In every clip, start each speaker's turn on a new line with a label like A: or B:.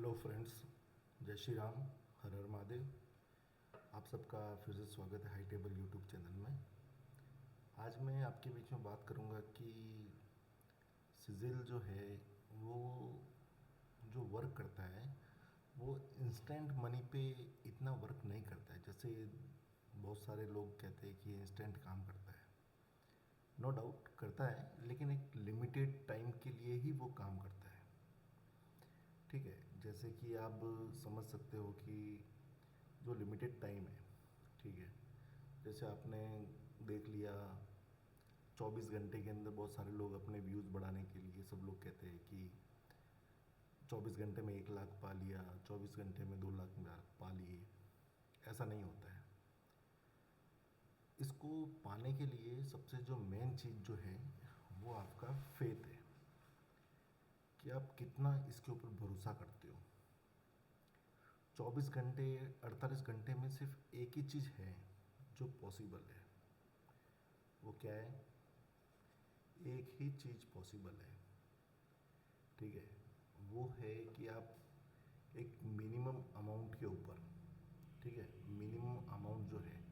A: Hello friends, जय श्री राम, हर हर महादेव। आप सबका फिर से स्वागत है हाई टेबल यूट्यूब चैनल में। आज मैं आपके बीच में बात करूंगा कि सिजिल जो है वो जो वर्क करता है वो इंस्टेंट मनी पे इतना वर्क नहीं करता है जैसे बहुत सारे लोग कहते हैं कि इंस्टेंट काम करता है। नो डाउट करता है, लेकिन एक लिमिटेड टाइम के लिए ही वो काम करता है। ठीक है, जैसे कि आप समझ सकते हो कि जो लिमिटेड टाइम है, ठीक है, जैसे आपने देख लिया 24 घंटे के अंदर बहुत सारे लोग अपने व्यूज़ बढ़ाने के लिए सब लोग कहते हैं कि 24 घंटे में 1 लाख पा लिया, 24 घंटे में 2 लाख पा लिए। ऐसा नहीं होता है। इसको पाने के लिए सबसे जो मेन चीज़ जो है वो आपका फेथ है कि आप कितना इसके ऊपर भरोसा करते हो। 24 घंटे 48 घंटे में सिर्फ एक ही चीज़ है जो पॉसिबल है। वो क्या है? एक ही चीज़ पॉसिबल है, ठीक है। वो है कि आप एक मिनिमम अमाउंट के ऊपर, ठीक है, मिनिमम अमाउंट जो है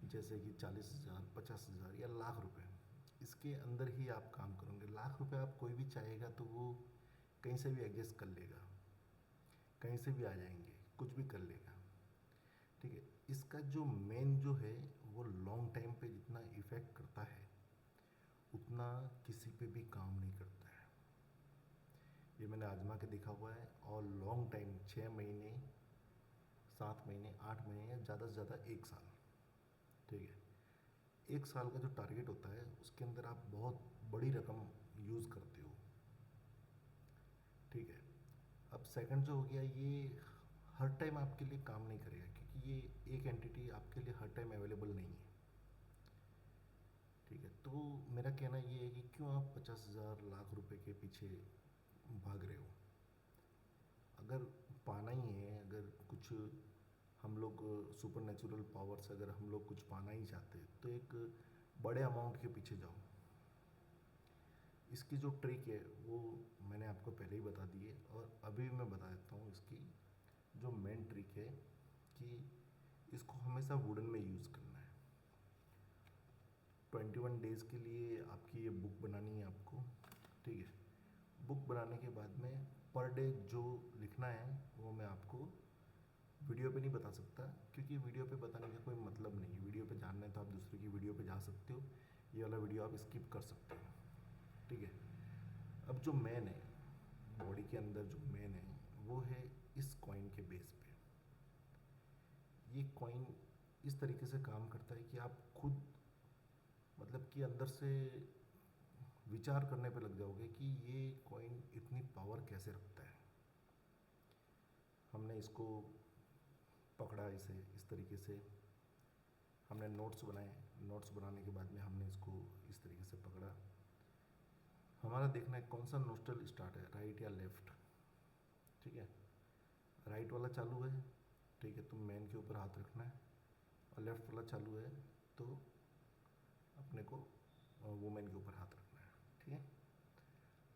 A: जैसे कि 40,000, 50,000 या लाख रुपए, इसके अंदर ही आप काम करोगे। लाख रुपए आप कोई भी चाहेगा तो वो कहीं से भी एडजस्ट कर लेगा, कहीं से भी आ जाएंगे, कुछ भी कर लेगा, ठीक है। इसका जो मेन जो है वो लॉन्ग टाइम पे जितना इफ़ेक्ट करता है उतना किसी पे भी काम नहीं करता है। ये मैंने आजमा के देखा हुआ है। और लॉन्ग टाइम 6 महीने, 7 महीने, 8 महीने या ज़्यादा से ज़्यादा 1 साल, ठीक है। 1 साल का जो टारगेट होता है उसके अंदर आप बहुत बड़ी रकम यूज़ करते हो, ठीक है। अब सेकंड जो हो गया, ये हर टाइम आपके लिए काम नहीं करेगा क्योंकि ये एक एंटिटी आपके लिए हर टाइम अवेलेबल नहीं है, ठीक है। तो मेरा कहना ये है कि क्यों आप 50,000 लाख रुपए के पीछे भाग रहे हो। अगर पाना ही है, अगर कुछ हम लोग सुपर नेचुरल पावर्स अगर हम लोग कुछ पाना ही चाहते हैं तो एक बड़े अमाउंट के पीछे जाओ। इसकी जो ट्रिक है वो मैंने आपको पहले ही बता दी है और अभी भी मैं बता देता हूँ। इसकी जो मेन ट्रिक है कि इसको हमेशा वुडन में यूज़ करना है। 21 डेज़ के लिए आपकी ये बुक बनानी है आपको, ठीक है। बुक बनाने के बाद में पर डे जो लिखना है वो मैं आपको वीडियो पे नहीं बता सकता क्योंकि वीडियो पे बताने का कोई मतलब नहीं है। वीडियो पे जानना है तो आप दूसरे की वीडियो पे जा सकते हो, ये वाला वीडियो आप स्किप कर सकते हो, ठीक है। अब जो मेन है बॉडी के अंदर, जो मेन है वो है इस कॉइन के बेस पे। ये कॉइन इस तरीके से काम करता है कि आप खुद मतलब कि अंदर से विचार करने पे लग जाओगे कि ये कॉइन इतनी पावर कैसे रखता है। हमने इसको पकड़ा, इसे इस तरीके से हमने नोट्स बनाए। नोट्स बनाने के बाद में हमने इसको इस तरीके से पकड़ा। हमारा देखना है कौन सा नोस्टल स्टार्ट है, राइट या लेफ्ट, ठीक है। राइट वाला चालू है, ठीक है, तो मैन के ऊपर हाथ रखना है। और लेफ्ट वाला चालू है तो अपने को वुमेन के ऊपर हाथ रखना है, ठीक है।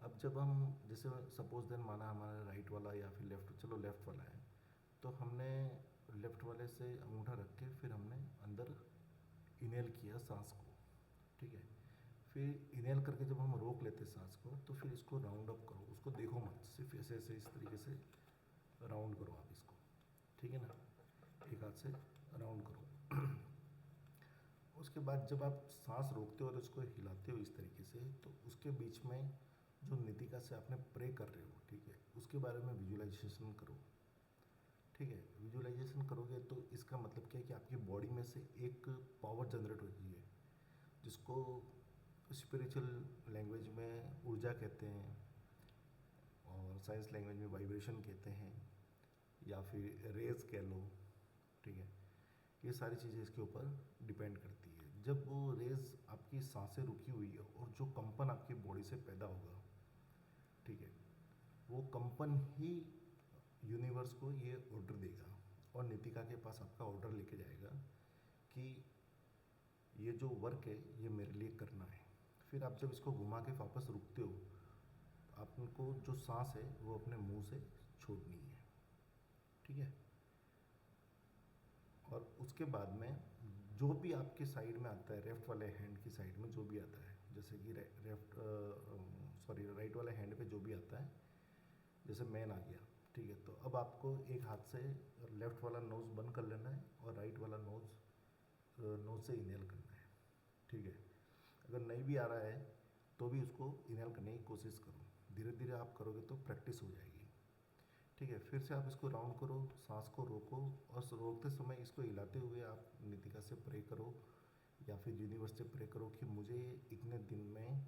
A: अब जब हम जैसे सपोज देन माना हमारा राइट वाला या फिर लेफ्ट, चलो लेफ्ट वाला है, तो हमने लेफ्ट वाले से अंगूठा रख के फिर हमने अंदर इनहेल किया सांस को, ठीक है। फिर इनहेल करके जब हम रोक लेते सांस को तो फिर इसको राउंड अप करो, उसको देखो मत, सिर्फ ऐसे ऐसे इस तरीके से राउंड करो आप इसको, ठीक है ना। एक हाथ से राउंड करो। उसके बाद जब आप सांस रोकते हो और उसको हिलाते हो इस तरीके से, तो उसके बीच में जो नितिका से आपने प्रे कर रहे हो, ठीक है, उसके बारे में विजुअलाइजेशन करो, ठीक है। विजुअलाइजेशन करोगे तो इसका मतलब क्या है कि आपकी बॉडी में से एक पावर जनरेट होती है जिसको स्पिरिचुअल लैंग्वेज में ऊर्जा कहते हैं और साइंस लैंग्वेज में वाइब्रेशन कहते हैं या फिर रेज कह लो, ठीक है। ये सारी चीज़ें इसके ऊपर डिपेंड करती है। जब वो रेज आपकी सांसें रुकी हुई है और जो कंपन आपकी बॉडी से पैदा होगा, ठीक है, वो कंपन ही यूनिवर्स को ये ऑर्डर देगा और नितिका के पास आपका ऑर्डर लेके जाएगा कि ये जो वर्क है ये मेरे लिए करना है। फिर आप जब इसको घुमा के वापस रुकते हो, आपको जो सांस है वो अपने मुंह से छोड़नी है, ठीक है। और उसके बाद में जो भी आपके साइड में आता है, लेफ्ट वाले हैंड की साइड में जो भी आता है, जैसे कि राइट वाले हैंड पे जो भी आता है, जैसे मैन आ गया, ठीक है। तो अब आपको एक हाथ से लेफ्ट वाला नोज़ बंद कर लेना है और राइट वाला नोज़ से इनहेल करना है, ठीक है। अगर नहीं भी आ रहा है तो भी उसको इनहेल करने की कोशिश करो, धीरे धीरे आप करोगे तो प्रैक्टिस हो जाएगी, ठीक है। फिर से आप इसको राउंड करो, सांस को रोको, और रोकते समय इसको हिलाते हुए आप नितिका से प्रे करो या फिर यूनिवर्स से प्रे करो कि मुझे इतने दिन में,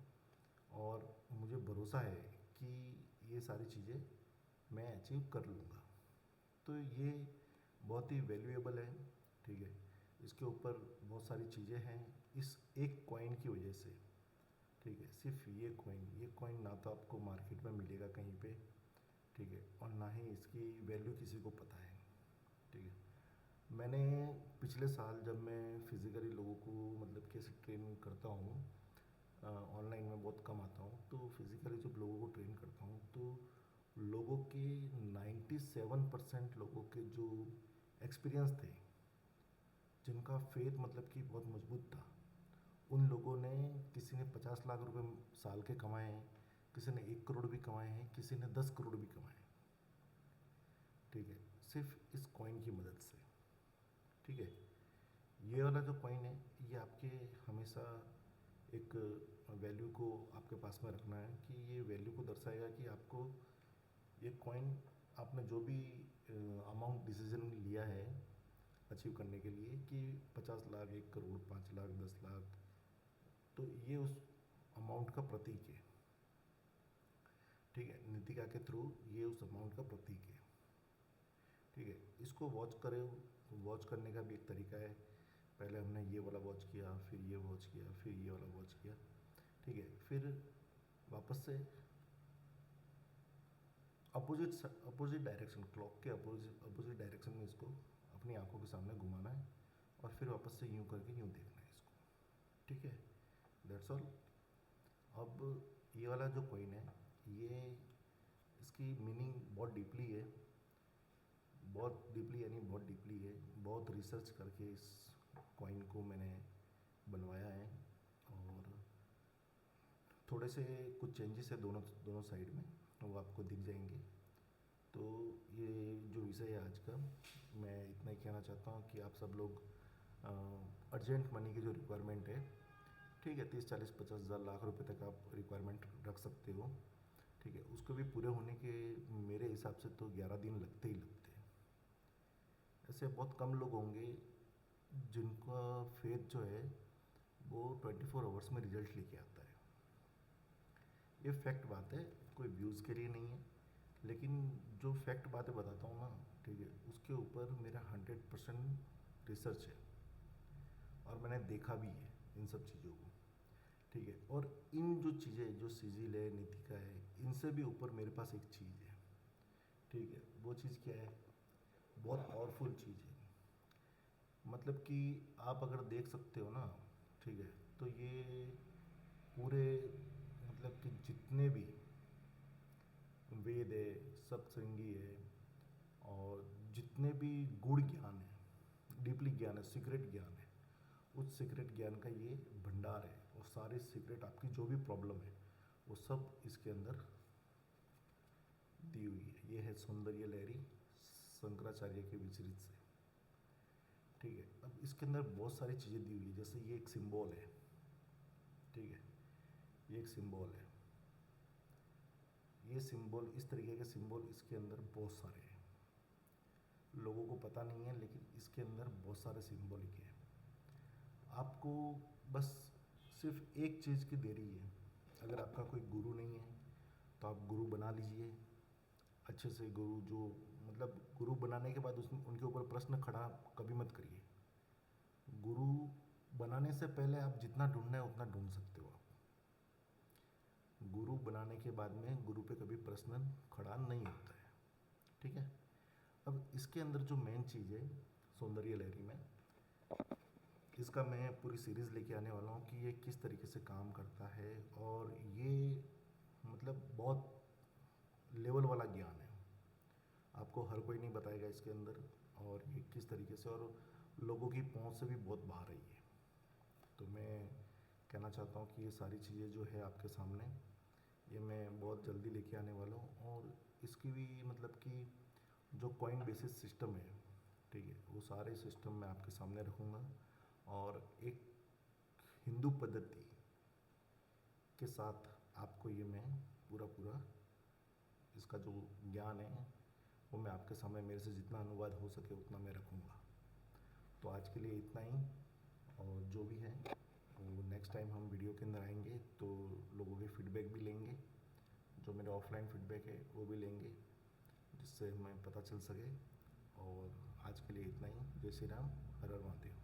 A: और मुझे भरोसा है कि ये सारी चीज़ें मैं अचीव कर लूँगा। तो ये बहुत ही वैल्यूएबल है, ठीक है। इसके ऊपर बहुत सारी चीज़ें हैं इस एक कॉइन की वजह से, ठीक है। सिर्फ ये कॉइन ना तो आपको मार्केट में मिलेगा कहीं पे, ठीक है, और ना ही इसकी वैल्यू किसी को पता है, ठीक है। मैंने पिछले साल जब मैं फिज़िकली लोगों को मतलब कैसे ट्रेन करता हूँ, ऑनलाइन में बहुत कम आता हूँ, तो फिज़िकली जब लोगों को ट्रेन करता हूँ तो लोगों के 97% लोगों के जो एक्सपीरियंस थे, जिनका फेथ मतलब कि बहुत मजबूत था, उन लोगों ने, किसी ने 50 लाख रुपए साल के कमाए हैं, किसी ने 1 करोड़ भी कमाए हैं, किसी ने 10 करोड़ भी कमाए हैं, ठीक है, सिर्फ इस कॉइन की मदद से, ठीक है। ये वाला जो कॉइन है ये आपके हमेशा एक वैल्यू को आपके पास में रखना है, कि ये वैल्यू को दर्शाएगा कि आपको ये कॉइन, आपने जो भी अमाउंट डिसीजन लिया है अचीव करने के लिए, कि 50 लाख, 1 करोड़, 5 लाख, 10 लाख, तो ये उस अमाउंट का प्रतीक है, ठीक है। नीतिका के थ्रू ये उस अमाउंट का प्रतीक है, ठीक है। इसको वॉच करें, वॉच करने का भी एक तरीका है। पहले हमने ये वाला वॉच किया, फिर ये वॉच किया, फिर ये वाला वॉच किया, ठीक है। फिर वापस से अपोजिट डायरेक्शन, क्लॉक के अपोजिट डायरेक्शन में इसको अपनी आंखों के सामने घुमाना है, और फिर वापस से यूँ करके यूँ देखना है इसको, ठीक है। That's all. अब ये वाला जो कॉइन है, ये, इसकी मीनिंग बहुत डीपली है, बहुत डीपली, यानी बहुत डीपली है। बहुत रिसर्च करके इस कॉइन को मैंने बनवाया है, और थोड़े से कुछ चेंजेस है दोनों दोनों साइड में, वो आपको दिख जाएंगे। तो ये जो विषय है आज का, मैं इतना ही कहना चाहता हूँ कि आप सब लोग अर्जेंट मनी की जो रिक्वायरमेंट है, ठीक है, 30, 40, 50 हज़ार, लाख रुपए तक आप रिक्वायरमेंट रख सकते हो, ठीक है। उसको भी पूरे होने के मेरे हिसाब से तो 11 दिन लगते ही लगते हैं। ऐसे बहुत कम लोग होंगे जिनका फेथ जो है वो 24 आवर्स में रिजल्ट लेके आता है। ये फैक्ट बात है, कोई व्यूज़ के लिए नहीं है, लेकिन जो फैक्ट बातें बताता हूँ ना, ठीक है, उसके ऊपर मेरा 100% रिसर्च है, और मैंने देखा भी है इन सब चीज़ों को, ठीक है। और इन जो चीज़ें, जो सिजिल है, नीतिका है, इनसे भी ऊपर मेरे पास एक चीज़ है, ठीक है। वो चीज़ क्या है? बहुत पावरफुल चीज़ है, मतलब कि आप अगर देख सकते हो ना, ठीक है, तो ये पूरे, मतलब कि जितने भी वेद है, सप्तश्रृंगी है, और जितने भी गुड़ ज्ञान है, डीपली ज्ञान है, सीक्रेट ज्ञान है, उस सीक्रेट ज्ञान का ये भंडार है, और सारे सीक्रेट, आपकी जो भी प्रॉब्लम है वो सब इसके अंदर दी हुई है। ये है सौंदर्य लहरी, शंकराचार्य के विचरित से, ठीक है। अब इसके अंदर बहुत सारी चीज़ें दी हुई है, जैसे ये एक सिंबल है, ठीक है, ये एक सिंबल है। ये सिंबल, इस तरीके के सिंबल इसके अंदर बहुत सारे हैं, लोगों को पता नहीं है, लेकिन इसके अंदर बहुत सारे सिंबॉलिक है। आपको बस सिर्फ एक चीज़ की देरी है, अगर आपका कोई गुरु नहीं है तो आप गुरु बना लीजिए, अच्छे से गुरु, जो मतलब गुरु बनाने के बाद उसमें उनके ऊपर प्रश्न खड़ा कभी मत करिए। गुरु बनाने से पहले आप जितना ढूंढना है उतना ढूंढ सकते हो, आप गुरु बनाने के बाद में गुरु पे कभी प्रश्न खड़ा नहीं होता है, ठीक है। अब इसके अंदर जो मेन चीज़ है सौंदर्य लहरी में, इसका मैं पूरी सीरीज़ लेके आने वाला हूँ कि ये किस तरीके से काम करता है, और ये मतलब बहुत लेवल वाला ज्ञान है। आप आपको हर कोई नहीं बताएगा इसके अंदर, और ये किस तरीके से और लोगों की पहुंच से भी बहुत बाहर है ये। तो मैं कहना चाहता हूँ कि ये सारी चीज़ें जो है आपके सामने, ये मैं बहुत जल्दी लेके आने वाला हूँ। और इसकी भी मतलब कि जो कॉइन बेसिस सिस्टम है, ठीक है, वो सारे सिस्टम मैं आपके सामने रखूँगा, और एक हिंदू पद्धति के साथ आपको ये मैं पूरा पूरा इसका जो ज्ञान है वो मैं आपके सामने मेरे से जितना अनुवाद हो सके उतना मैं रखूँगा। तो आज के लिए इतना ही, और जो भी है वो नेक्स्ट टाइम हम वीडियो के अंदर आएंगे तो लोगों के फीडबैक भी लेंगे, जो मेरे ऑफलाइन फीडबैक है वो भी लेंगे, जिससे हमें पता चल सके। और आज के लिए इतना ही। जय श्री राम, हर हर महादेव।